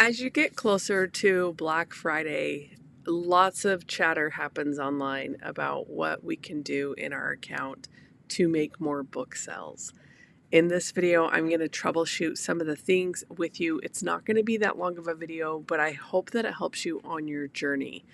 As you get closer to Black Friday, lots of chatter happens online about what we can do in our account to make more book sales. In this video, I'm going to troubleshoot some of the things with you. It's not going to be that long of a video, but I hope that it helps you on your journey.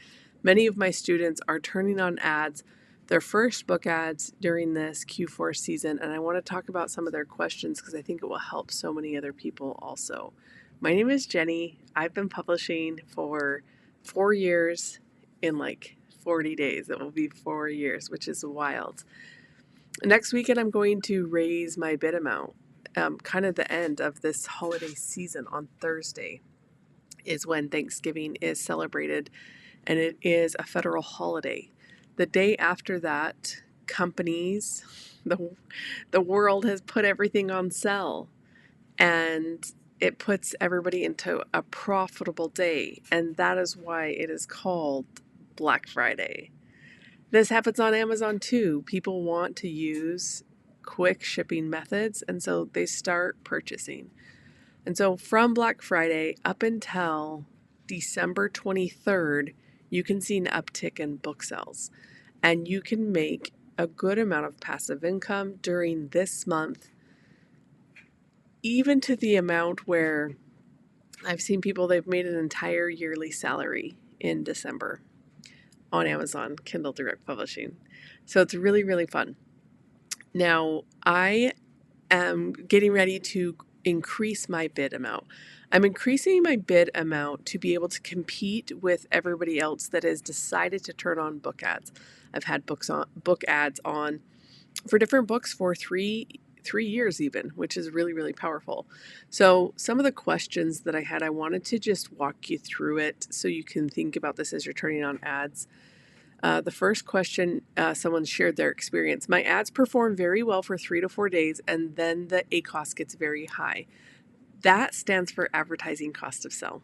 Many of my students are turning on ads, their first book ads during this Q4 season, and I want to talk about some of their questions because I think it will help so many other people also. My name is Jenny. I've been publishing for 4 years in like 40 days. It will be 4 years, which is wild. Next weekend, I'm going to raise my bid amount. Kind of the end of this holiday season on Thursday is when Thanksgiving is celebrated, and it is a federal holiday. The day after that, companies, the world has put everything on sale, and it puts everybody into a profitable day, and that is why it is called Black Friday. This happens on Amazon too. People want to use quick shipping methods, and so they start purchasing. And so from Black Friday up until December 23rd, you can see an uptick in book sales, and you can make a good amount of passive income during this month, even to the amount where I've seen people, they've made an entire yearly salary in December on Amazon Kindle Direct Publishing. So it's really, really fun. Now, I am getting ready to increase my bid amount. I'm increasing my bid amount to be able to compete with everybody else that has decided to turn on book ads. I've had book ads on for different books for three years even, which is really, really powerful. So some of the questions that I had, I wanted to just walk you through it so you can think about this as you're turning on ads. The first question, someone shared their experience. My ads perform very well for 3 to 4 days, and then the ACOS gets very high. That stands for advertising cost of sale.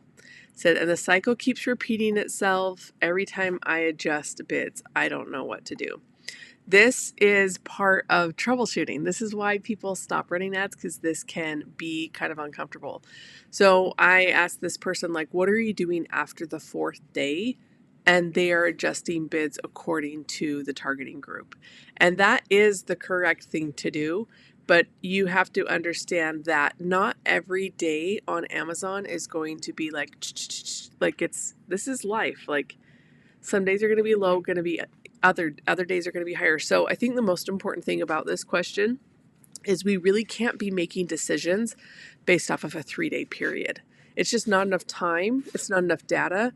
Said, and the cycle keeps repeating itself every time I adjust bids. I don't know what to do. This is part of troubleshooting. This is why people stop running ads, because this can be kind of uncomfortable. So I asked this person, like, what are you doing after the 4th day? And they are adjusting bids according to the targeting group. And that is the correct thing to do. But you have to understand that not every day on Amazon is going to be like this is life. Like, some days are going to be low, going to be other days are going to be higher. So I think the most important thing about this question is we really can't be making decisions based off of a 3-day period. It's just not enough time. It's not enough data.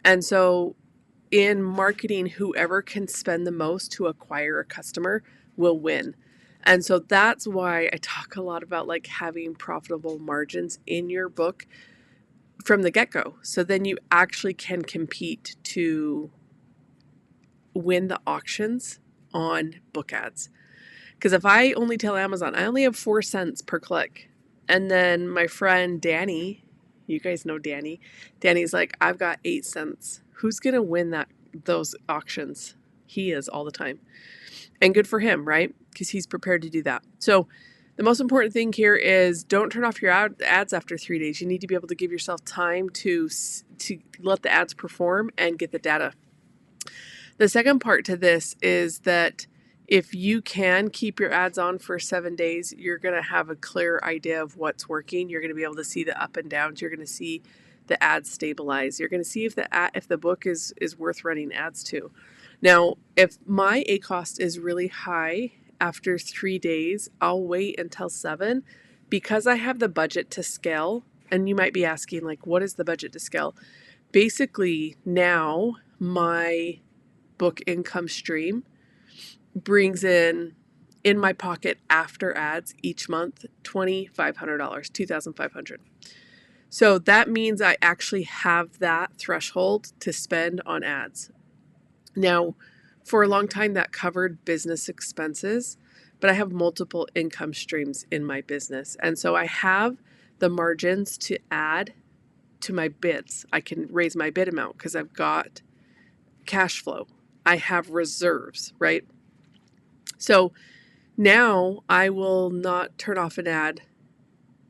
And so in marketing, whoever can spend the most to acquire a customer will win. And so that's why I talk a lot about like having profitable margins in your book from the get-go. So then you actually can compete to win the auctions on book ads. Because if I only tell Amazon, I only have 4 cents per click. And then my friend Danny, you guys know Danny, Danny's like, I've got 8 cents. Who's going to win those auctions? He is all the time. And good for him, right? Because he's prepared to do that. So the most important thing here is don't turn off your ads after 3 days. You need to be able to give yourself time to let the ads perform and get the data. The second part to this is that if you can keep your ads on for 7 days, you're going to have a clear idea of what's working. You're going to be able to see the up and downs. You're going to see the ads stabilize. You're going to see if the book is worth running ads to. Now, if my ACOS is really high after 3 days, I'll wait until 7 because I have the budget to scale. And you might be asking, like, what is the budget to scale? Basically, now my book income stream brings in my pocket after ads each month $2,500, $2,500. So that means I actually have that threshold to spend on ads. Now, for a long time that covered business expenses, but I have multiple income streams in my business. And so I have the margins to add to my bids. I can raise my bid amount because I've got cash flow. I have reserves, right? So now I will not turn off an ad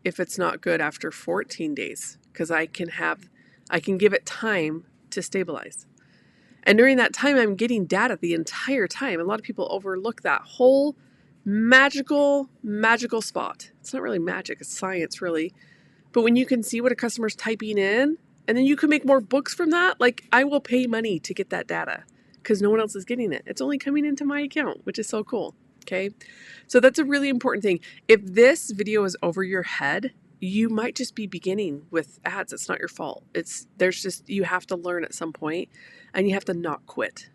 if it's not good after 14 days. because I can give it time to stabilize. And during that time, I'm getting data the entire time. A lot of people overlook that whole magical spot. It's not really magic, it's science, really. But when you can see what a customer's typing in, and then you can make more books from that, like, I will pay money to get that data because no one else is getting it. It's only coming into my account, which is so cool. Okay. So that's a really important thing. If this video is over your head, you might just be beginning with ads. It's not your fault. You have to learn at some point, and you have to not quit.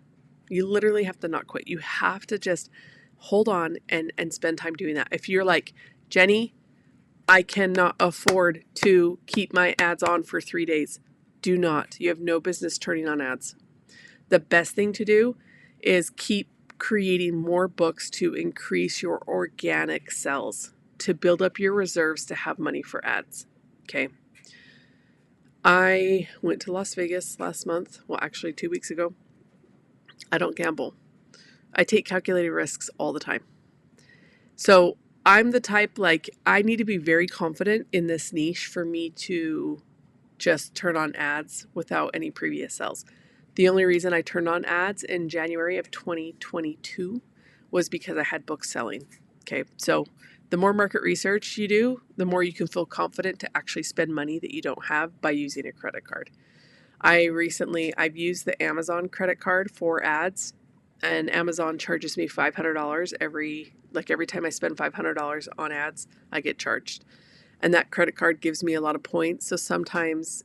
You literally have to not quit. You have to just hold on and spend time doing that. If you're like, Jenny, I cannot afford to keep my ads on for 3 days. Do not. You have no business turning on ads. The best thing to do is keep creating more books to increase your organic sales, to build up your reserves to have money for ads. Okay. I went to Las Vegas last month. Well, actually 2 weeks ago. I don't gamble. I take calculated risks all the time. So I'm the type, like, I need to be very confident in this niche for me to just turn on ads without any previous sales. The only reason I turned on ads in January of 2022 was because I had books selling. Okay. So the more market research you do, the more you can feel confident to actually spend money that you don't have by using a credit card. I've used the Amazon credit card for ads, and Amazon charges me $500 every time I spend $500 on ads, I get charged. And that credit card gives me a lot of points. So sometimes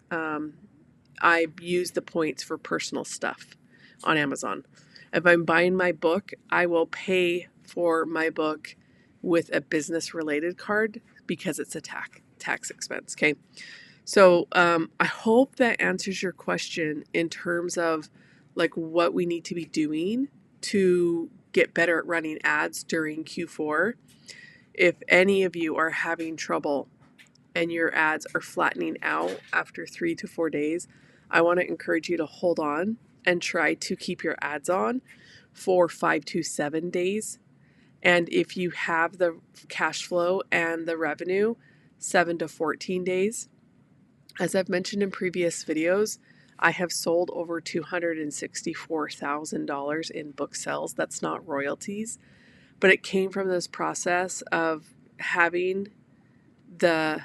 I use the points for personal stuff on Amazon. If I'm buying my book, I will pay for my book with a business related card because it's a tax expense. Okay. So I hope that answers your question in terms of like what we need to be doing to get better at running ads during Q4. If any of you are having trouble and your ads are flattening out after 3 to 4 days, I want to encourage you to hold on and try to keep your ads on for 5 to 7 days. And if you have the cash flow and the revenue, 7 to 14 days. As I've mentioned in previous videos, I have sold over $264,000 in book sales. That's not royalties, but it came from this process of having the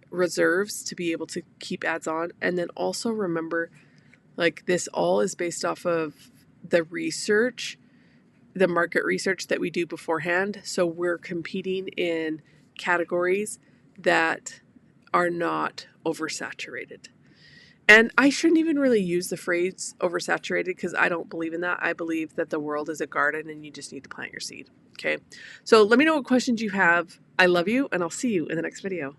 reserves to be able to keep ads on. And then also remember, like, this all is based off of the research, the market research that we do beforehand. So we're competing in categories that are not oversaturated. And I shouldn't even really use the phrase oversaturated because I don't believe in that. I believe that the world is a garden and you just need to plant your seed. Okay. So let me know what questions you have. I love you, and I'll see you in the next video.